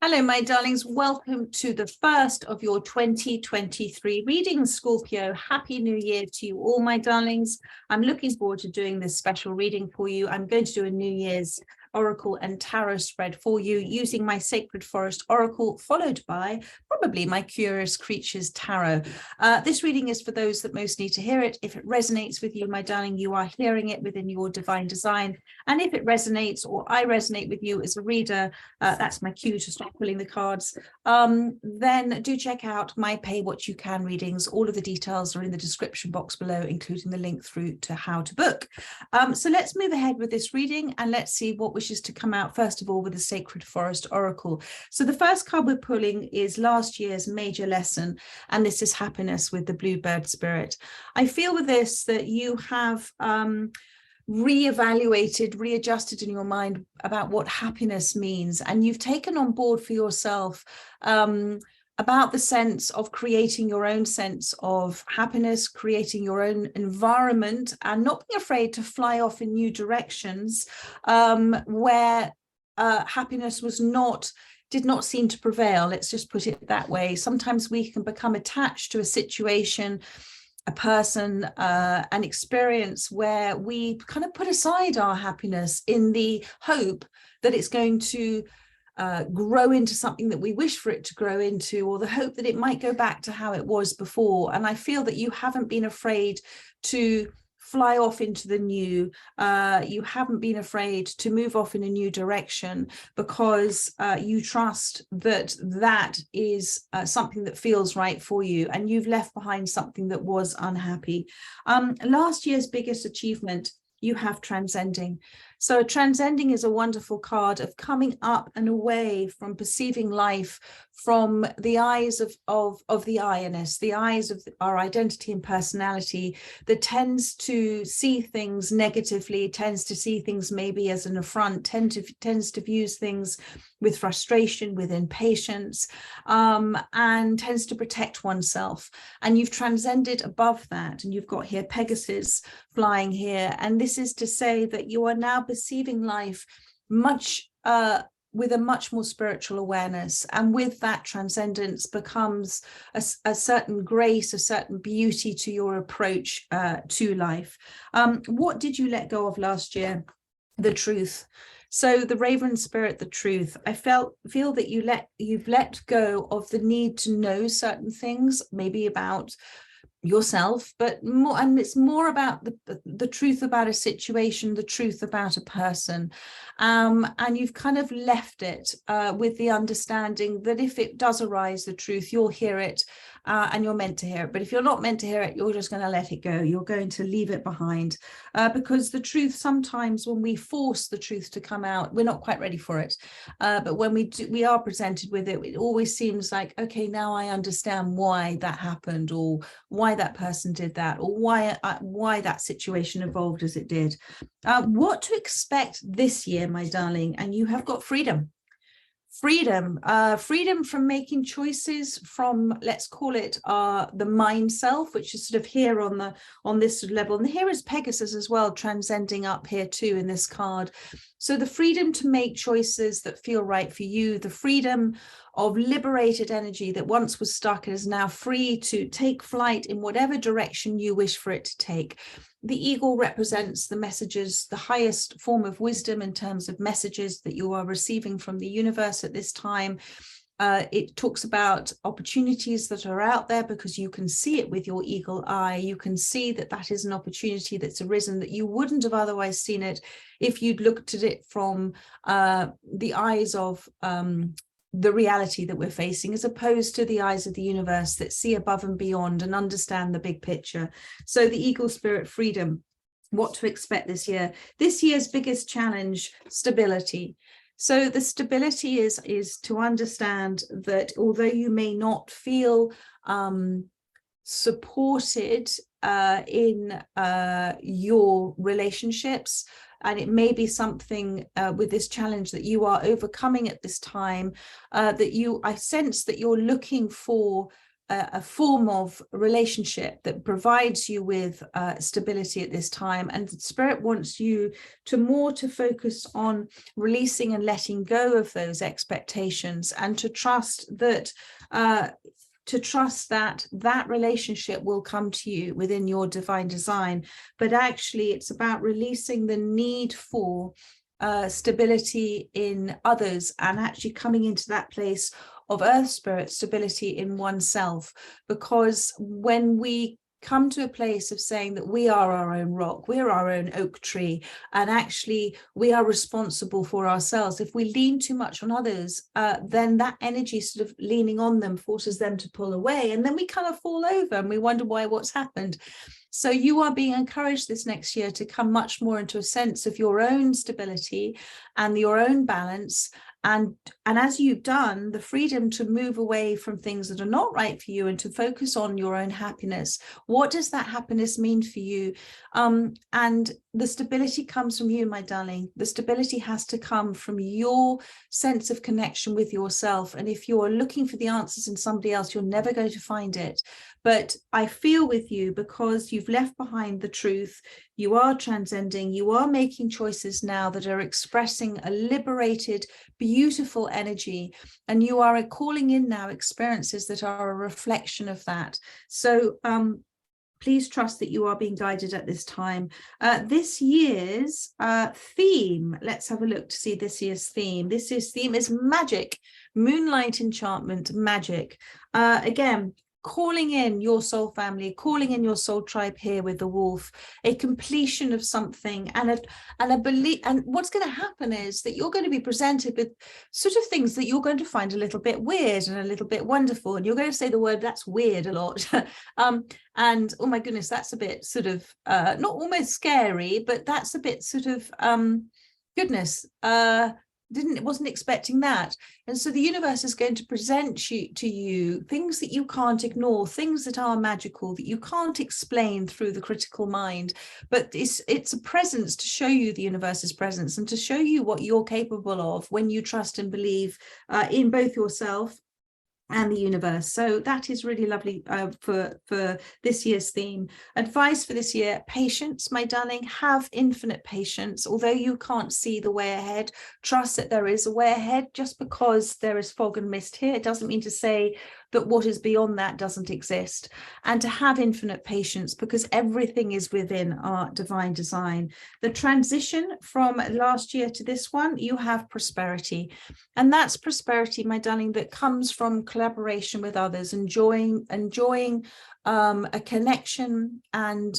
Hello, my darlings. Welcome to the first of your 2023 readings, Scorpio. Happy New Year to you all, my darlings. I'm looking forward to doing this special reading for you. I'm going to do a New Year's Oracle and Tarot spread for you using my Sacred Forest Oracle, followed by probably my Curious Creatures Tarot. This reading is for those that most need to hear it. If it resonates with you, my darling, you are hearing it within your divine design. And if it resonates or I resonate with you as a reader, that's my cue to stop pulling the cards, then do check out my Pay What You Can readings. All of the details are in the description box below, including the link through to how to book. So let's move ahead with this reading and let's see what wishes to come out, first of all, with the Sacred Forest Oracle. So the first card we're pulling is last year's major lesson, and this is happiness with the Bluebird Spirit. I feel with this that you have reevaluated, readjusted in your mind about what happiness means, and you've taken on board for yourself about the sense of creating your own sense of happiness, creating your own environment, and not being afraid to fly off in new directions where happiness did not seem to prevail. Let's just put it that way. Sometimes we can become attached to a situation, a person, an experience where we kind of put aside our happiness in the hope that it's going to grow into something that we wish for it to grow into, or the hope that it might go back to how it was before. And I feel that you haven't been afraid to fly off into the new. You haven't been afraid to move off in a new direction because you trust that that is something that feels right for you, and you've left behind something that was unhappy. Last year's biggest achievement, you have transcending. So transcending is a wonderful card of coming up and away from perceiving life from the eyes of the I-ness, the eyes of our identity and personality that tends to see things negatively, tends to see things maybe as an affront, tends to view things with frustration, with impatience, and tends to protect oneself. And you've transcended above that, and you've got here Pegasus flying here. And this is to say that you are now perceiving life much with a much more spiritual awareness, and with that transcendence becomes a certain grace, a certain beauty to your approach to life. What did you let go of last year? The truth. So the Raven Spirit, the truth. I feel that you've let go of the need to know certain things, maybe about yourself, but more, and it's more about the truth about a situation, the truth about a person, and you've kind of left it with the understanding that if it does arise, the truth, you'll hear it, and you're meant to hear it. But if you're not meant to hear it, you're just going to let it go. You're going to leave it behind, because the truth, sometimes when we force the truth to come out, we're not quite ready for it. But when we are presented with it, it always seems like, okay, now I understand why that happened, or why that person did that, or why that situation evolved as it did. What to expect this year, my darling? And you have got freedom. Freedom from making choices from, let's call it the mind self, which is sort of here on this sort of level. And here is Pegasus as well, transcending up here too in this card. So the freedom to make choices that feel right for you, the freedom of liberated energy that once was stuck and is now free to take flight in whatever direction you wish for it to take. The eagle represents the messages, the highest form of wisdom in terms of messages that you are receiving from the universe at this time. It talks about opportunities that are out there because you can see it with your eagle eye. You can see that that is an opportunity that's arisen that you wouldn't have otherwise seen it if you'd looked at it from the eyes of the reality that we're facing, as opposed to the eyes of the universe that see above and beyond and understand the big picture. So the eagle spirit, freedom, what to expect this year. This year's biggest challenge, stability. So the stability is to understand that although you may not feel supported in your relationships, and it may be something with this challenge that you are overcoming at this time, I sense that you're looking for a form of relationship that provides you with stability at this time, and Spirit wants you to focus on releasing and letting go of those expectations, and to trust that that relationship will come to you within your divine design. But actually it's about releasing the need for stability in others, and actually coming into that place of earth spirit stability in oneself. Because when we come to a place of saying that we are our own rock, we're our own oak tree, and actually we are responsible for ourselves, if we lean too much on others, then that energy sort of leaning on them forces them to pull away, and then we kind of fall over and we wonder what's happened. So you are being encouraged this next year to come much more into a sense of your own stability and your own balance. And as you've done, the freedom to move away from things that are not right for you and to focus on your own happiness. What does that happiness mean for you? And the stability comes from you, my darling. The stability has to come from your sense of connection with yourself. And if you're looking for the answers in somebody else, you're never going to find it. But I feel with you, because you've left behind the truth, you are transcending, you are making choices now that are expressing a liberated, beautiful energy, and you are calling in now experiences that are a reflection of that. So please trust that you are being guided at this time. This year's theme, let's have a look to see this year's theme. This year's theme is magic, moonlight enchantment, magic. Again, calling in your soul family, calling in your soul tribe here with the wolf, a completion of something, and a belief. And what's going to happen is that you're going to be presented with sort of things that you're going to find a little bit weird and a little bit wonderful, and you're going to say the word "that's weird" a lot. And oh my goodness, that's a bit sort of not almost scary, but that's a bit sort of goodness, wasn't expecting that. And so the universe is going to present to you things that you can't ignore, things that are magical, that you can't explain through the critical mind, but it's a presence to show you the universe's presence and to show you what you're capable of when you trust and believe in both yourself and the universe. So that is really lovely for this year's theme. Advice for this year: patience, my darling. Have infinite patience. Although you can't see the way ahead, trust that there is a way ahead. Just because there is fog and mist here, it doesn't mean to say that what is beyond that doesn't exist. And to have infinite patience, because everything is within our divine design. The transition from last year to this one, you have prosperity. And that's prosperity, my darling, that comes from collaboration with others, enjoying a connection and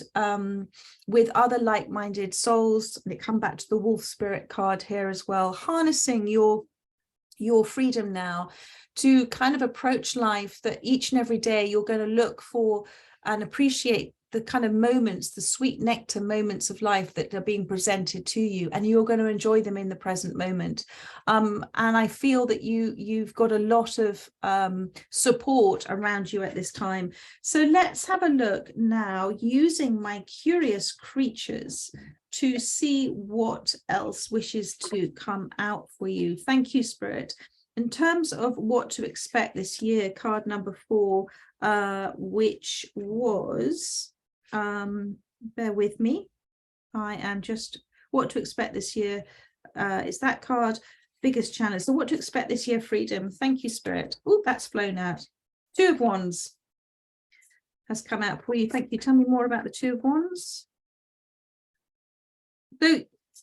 with other like-minded souls. And it come back to the wolf spirit card here as well, harnessing your freedom now to kind of approach life, that each and every day you're going to look for and appreciate the kind of moments, the sweet nectar moments of life that are being presented to you, and you're going to enjoy them in the present moment. And I feel that you've got a lot of support around you at this time. So let's have a look now, using my curious creatures to see what else wishes to come out for you. Thank you, Spirit. In terms of what to expect this year, card number 4, which was, bear with me, I am just, what to expect this year, is that card, biggest challenge. So what to expect this year, freedom. Thank you, Spirit. Oh, that's flown out. 2 of Wands has come out for you. Thank you. Tell me more about the 2 of Wands. So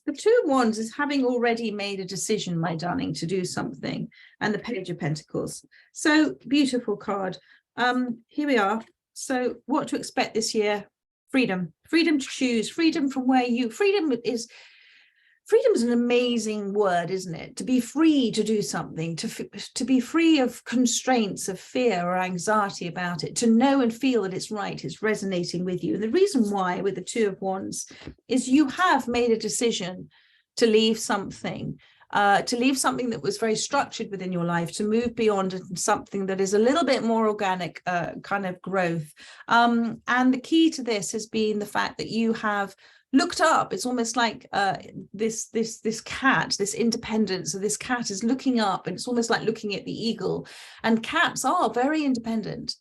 the 2 of Wands is having already made a decision, my darling, to do something, and the Page of Pentacles. So beautiful card. Here we are. So what to expect this year? Freedom to choose, freedom from where you, freedom is an amazing word, isn't it? To be free to do something, to be free of constraints of fear or anxiety about it, to know and feel that it's right, it's resonating with you. And the reason why with the 2 of Wands is you have made a decision to leave something that was very structured within your life, to move beyond something that is a little bit more organic kind of growth. And the key to this has been the fact that you have looked up. It's almost like this cat, this independence. So this cat is looking up, and it's almost like looking at the eagle. And cats are very independent.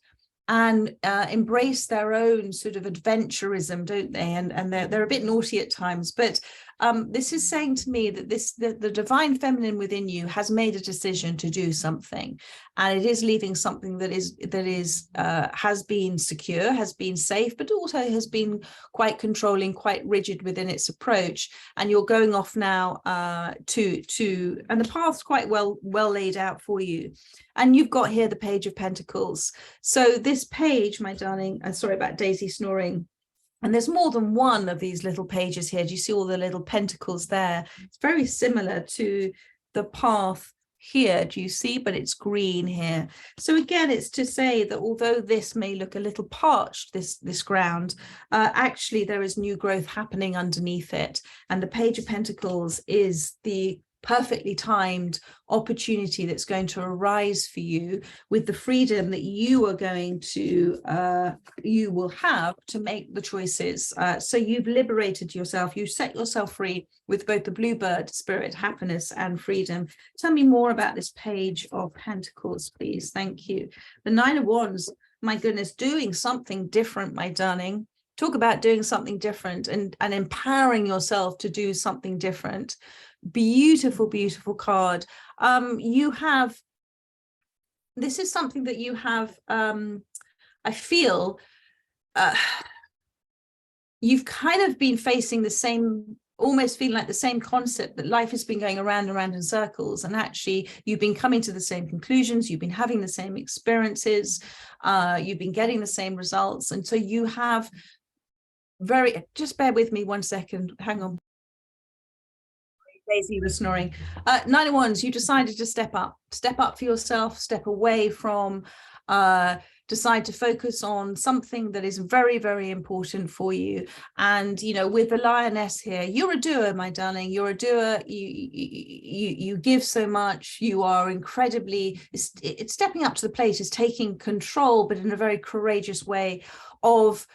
and embrace their own sort of adventurism, don't they? And they're a bit naughty at times, but this is saying to me that the divine feminine within you has made a decision to do something, and it is leaving something that has been secure, has been safe, but also has been quite controlling, quite rigid within its approach. And you're going off now and the path's quite well laid out for you. And you've got here the Page of Pentacles. So this page, my darling, sorry about Daisy snoring. And there's more than one of these little pages here. Do you see all the little pentacles there? It's very similar to the path here, do you see? But it's green here. So again, it's to say that although this may look a little parched, this ground, actually there is new growth happening underneath it. And the Page of Pentacles is the perfectly timed opportunity that's going to arise for you with the freedom that you are going to you will have to make the choices. So you've liberated yourself, you set yourself free with both the bluebird spirit, happiness and freedom. Tell me more about this Page of Pentacles, please. Thank you. The Nine of Wands, my goodness, doing something different, my darling. Talk about doing something different and empowering yourself to do something different. Beautiful, beautiful card. You have, this is something that you have, I feel, you've kind of been facing the same, almost feeling like the same concept, that life has been going around and around in circles, and actually you've been coming to the same conclusions, you've been having the same experiences, you've been getting the same results. And so you have just bear with me 1 second, hang on. Daisy was snoring. Nine of Wands, you decided to step up for yourself, step away from, decide to focus on something that is very, very important for you. And, you know, with the Lioness here, you're a doer, my darling, you're a doer. You give so much, you are incredibly, it's stepping up to the plate, is taking control, but in a very courageous way of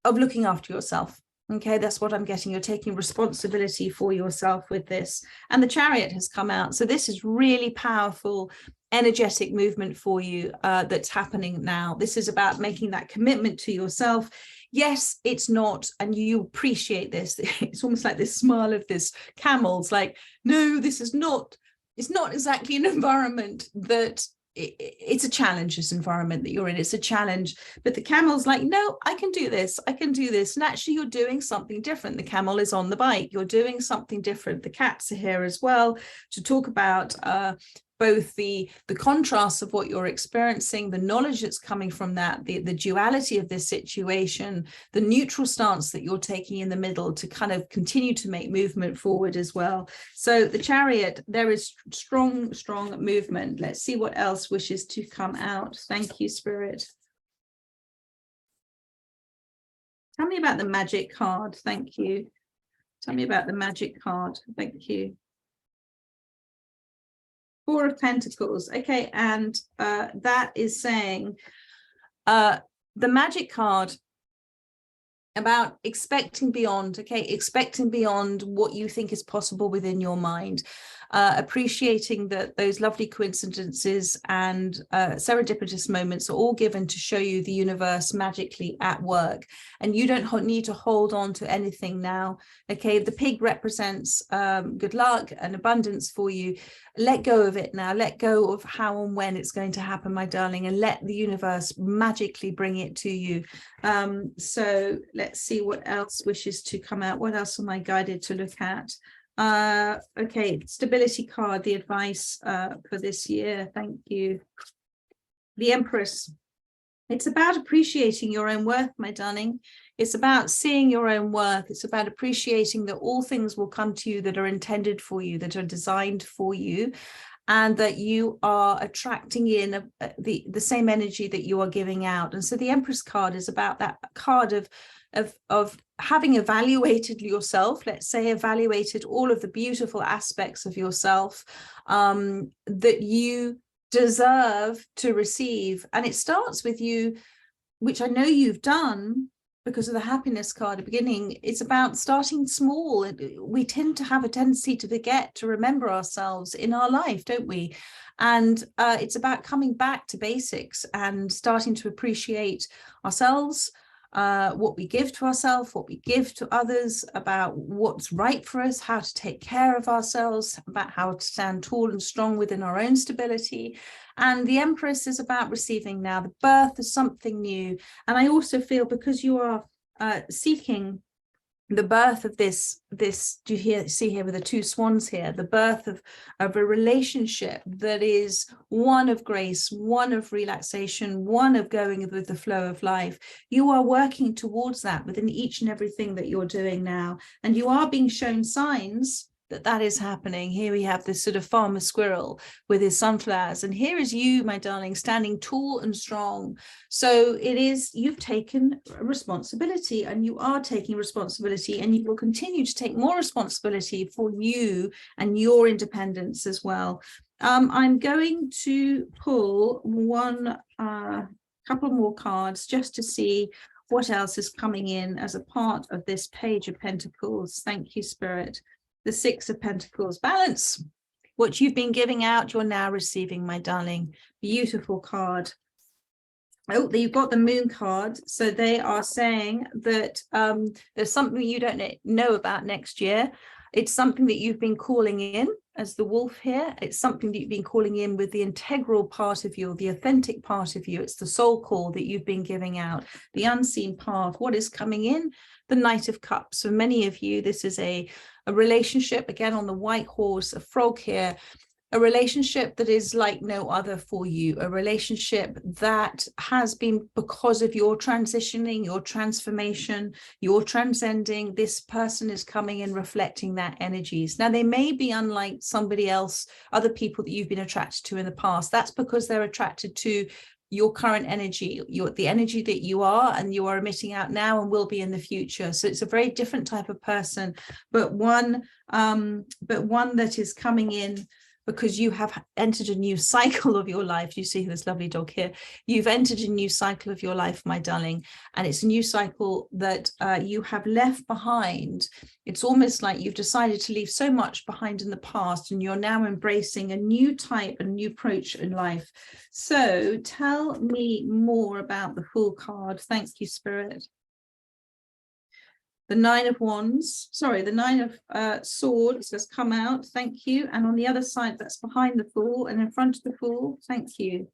looking after yourself. Okay, that's what I'm getting. You're taking responsibility for yourself with this. And the Chariot has come out. So this is really powerful, energetic movement for you that's happening now. This is about making that commitment to yourself. Yes, it's not, and you appreciate this. It's almost like this smile of this camel. It's like, no, this is not, it's not exactly an environment that, it's a challenge, this environment that you're in. It's a challenge, but the camel's like, no, I can do this, I can do this. And actually you're doing something different. The camel is on the bike, you're doing something different. The cats are here as well to talk about both the contrasts of what you're experiencing, the knowledge that's coming from that, the duality of this situation, the neutral stance that you're taking in the middle to kind of continue to make movement forward as well. So the Chariot, there is strong movement. Let's see what else wishes to come out. Thank you, Spirit. Tell me about the Magic card. Thank you. Tell me about the Magic card. Thank you. Four of Pentacles. Okay, and that is saying the Magic card about expecting beyond. Okay, expecting beyond what you think is possible within your mind. Appreciating that those lovely coincidences and serendipitous moments are all given to show you the universe magically at work, and you don't need to hold on to anything now. Okay, the pig represents good luck and abundance for you. Let go of it now. Let go of how and when it's going to happen, my darling, and let the universe magically bring it to you. So let's see what else wishes to come out. What else am I guided to look at? Okay, stability card, the advice for this year. Thank you. The Empress. It's about appreciating your own worth, my darling. It's about seeing your own worth. It's about appreciating that all things will come to you that are intended for you, that are designed for you, and that you are attracting in the same energy that you are giving out. And so the Empress card is about that card of having evaluated yourself, let's say evaluated all of the beautiful aspects of yourself that you deserve to receive. And it starts with you, which I know you've done because of the Happiness card at the beginning. It's about starting small. We tend to have a tendency to forget to remember ourselves in our life, don't we? And it's about coming back to basics and starting to appreciate ourselves, what we give to ourselves, what we give to others, about what's right for us, how to take care of ourselves, about how to stand tall and strong within our own stability. And the Empress is about receiving now, the birth of something new. And I also feel, because you are seeking the birth of this, do you see here with the two swans here, the birth of a relationship that is one of grace, one of relaxation, one of going with the flow of life. You are working towards that within each and everything that you're doing now, and you are being shown signs that that is happening. Here we have this sort of farmer squirrel with his sunflowers, and here is you, my darling, standing tall and strong. So it is, you've taken responsibility, and you are taking responsibility, and you will continue to take more responsibility for you and your independence as well. I'm going to pull couple more cards just to see what else is coming in as a part of this Page of Pentacles. Thank you, Spirit. The Six of Pentacles, balance. What you've been giving out, you're now receiving, my darling. Beautiful card. Oh, you've got the Moon card. So they are saying that there's something you don't know about next year. It's something that you've been calling in as the wolf here. It's something that you've been calling in with the integral part of you, the authentic part of you. It's the soul call that you've been giving out, the unseen path. What is coming in? The Knight of Cups. For many of you, this is a relationship, again on the white horse, a frog here, a relationship that is like no other for you, a relationship that has been, because of your transitioning, your transformation, your transcending, this person is coming and reflecting that energies. Now, they may be unlike somebody else, other people that you've been attracted to in the past. That's because they're attracted to your current energy, the energy that you are and you are emitting out now and will be in the future. So it's a very different type of person, but one that is coming in because you have entered a new cycle of your life. You see this lovely dog here. You've entered a new cycle of your life, my darling, and it's a new cycle that you have left behind. It's almost like you've decided to leave so much behind in the past, and you're now embracing a new type, a new approach in life. So tell me more about the Fool card. Thank you, Spirit. The Nine of Wands, sorry, the Nine of Swords has come out. Thank you. And on the other side, that's behind the Fool and in front of the Fool. Thank you.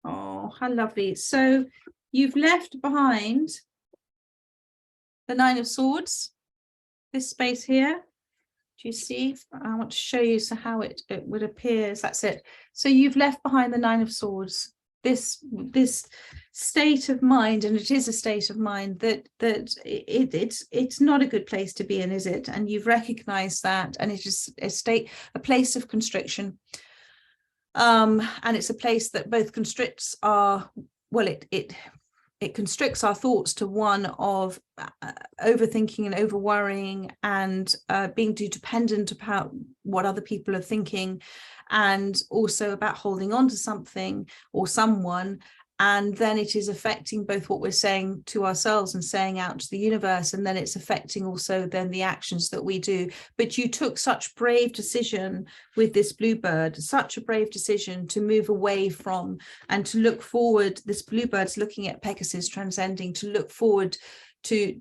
Oh, how lovely. So you've left behind the Nine of Swords, this space here. Do you see? I want to show you so how it would appear. That's it. So you've left behind the Nine of Swords. This state of mind, and it is a state of mind that it's not a good place to be in, is it? And you've recognized that, and it is a place of constriction, and it's a place that both constricts our, well, it constricts our thoughts to one of overthinking and over worrying and being too dependent about what other people are thinking, and also about holding on to something or someone. And then it is affecting both what we're saying to ourselves and saying out to the universe, and then it's affecting also then the actions that we do. But you took such brave decision with this bluebird, such a brave decision to move away from and to look forward. This bluebird's looking at Pegasus transcending, to look forward, to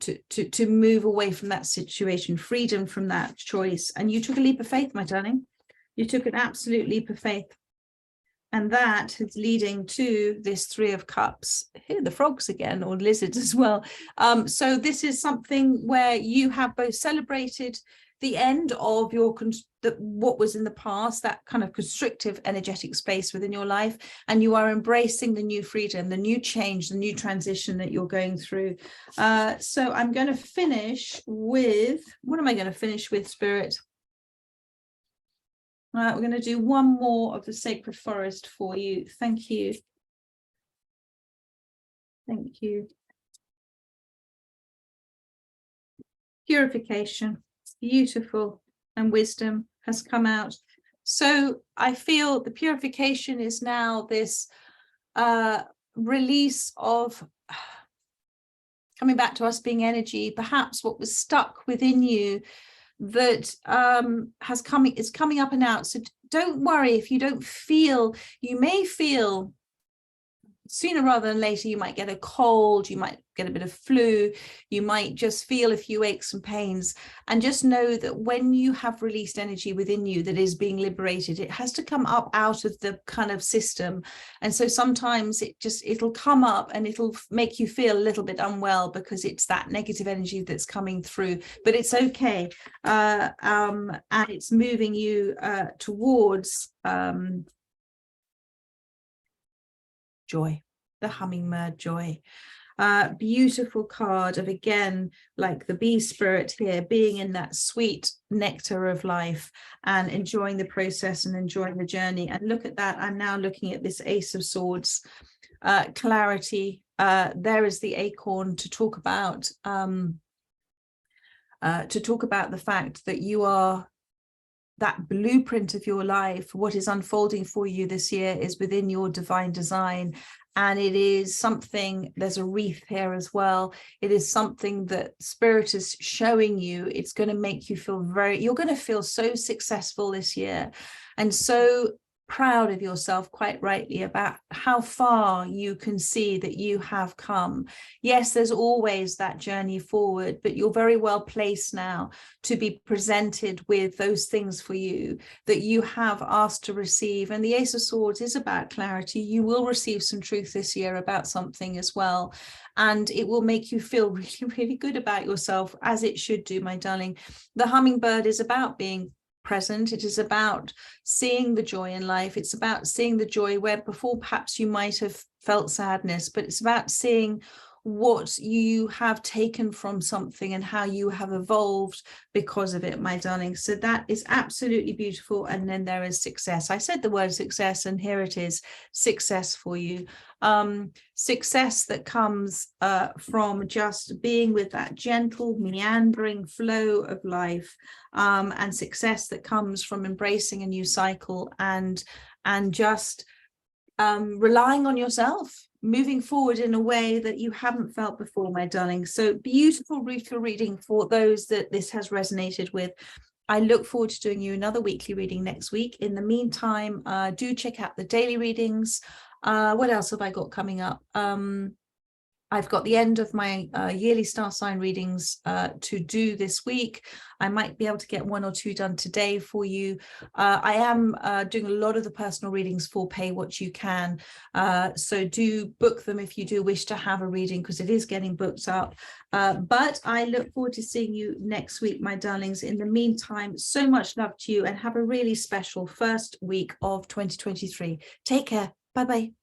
move away from that situation, freedom from that choice. And you took a leap of faith, my darling. You took an absolute leap of faith. And that is leading to this Three of Cups. Here, the frogs again, or lizards as well. So this is something where you have both celebrated the end of your what was in the past, that kind of constrictive energetic space within your life, and you are embracing the new freedom, the new change, the new transition that you're going through. So I'm going to finish with, what am I going to finish with, Spirit? We're going to do one more of the Sacred Forest for you. Thank you. Thank you. Purification, beautiful, and wisdom has come out. So I feel the purification is now this release of coming back to us being energy, perhaps what was stuck within you that is coming up and out. So don't worry if you don't feel, you may feel sooner rather than later, you might get a cold, you might get a bit of flu, you might just feel a few aches and pains. And just know that when you have released energy within you that is being liberated, it has to come up out of the kind of system. And so sometimes it'll come up and it'll make you feel a little bit unwell because it's that negative energy that's coming through, but it's okay. And it's moving you towards joy, the hummingbird joy. Beautiful card of, again, like the bee spirit here, being in that sweet nectar of life and enjoying the process and enjoying the journey. And look at that, I'm now looking at this Ace of Swords, clarity. There is the acorn to talk about the fact that you are that blueprint of your life. What is unfolding for you this year is within your divine design. And it is something, there's a wreath here as well. It is something that Spirit is showing you. It's going to make you feel you're going to feel so successful this year and so proud of yourself, quite rightly, about how far you can see that you have come. Yes, there's always that journey forward, but you're very well placed now to be presented with those things for you that you have asked to receive. And the Ace of Swords is about clarity. You will receive some truth this year about something as well. And it will make you feel really, really good about yourself, as it should do, my darling. The hummingbird is about being present. It is about seeing the joy in life. It's about seeing the joy where before perhaps you might have felt sadness, but it's about seeing what you have taken from something and how you have evolved because of it, my darling. So that is absolutely beautiful. And then there is success. I said the word success, and here it is, success for you. Success that comes from just being with that gentle, meandering flow of life, and success that comes from embracing a new cycle and just relying on yourself, moving forward in a way that you haven't felt before, my darling. So beautiful reading for those that this has resonated with. I look forward to doing you another weekly reading next week. In the meantime, do check out the daily readings. What else have I got coming up? I've got the end of my yearly star sign readings to do this week. I might be able to get one or two done today for you. I am doing a lot of the personal readings for Pay What You Can. So do book them if you do wish to have a reading, because it is getting booked up. But I look forward to seeing you next week, my darlings. In the meantime, so much love to you and have a really special first week of 2023. Take care. Bye-bye.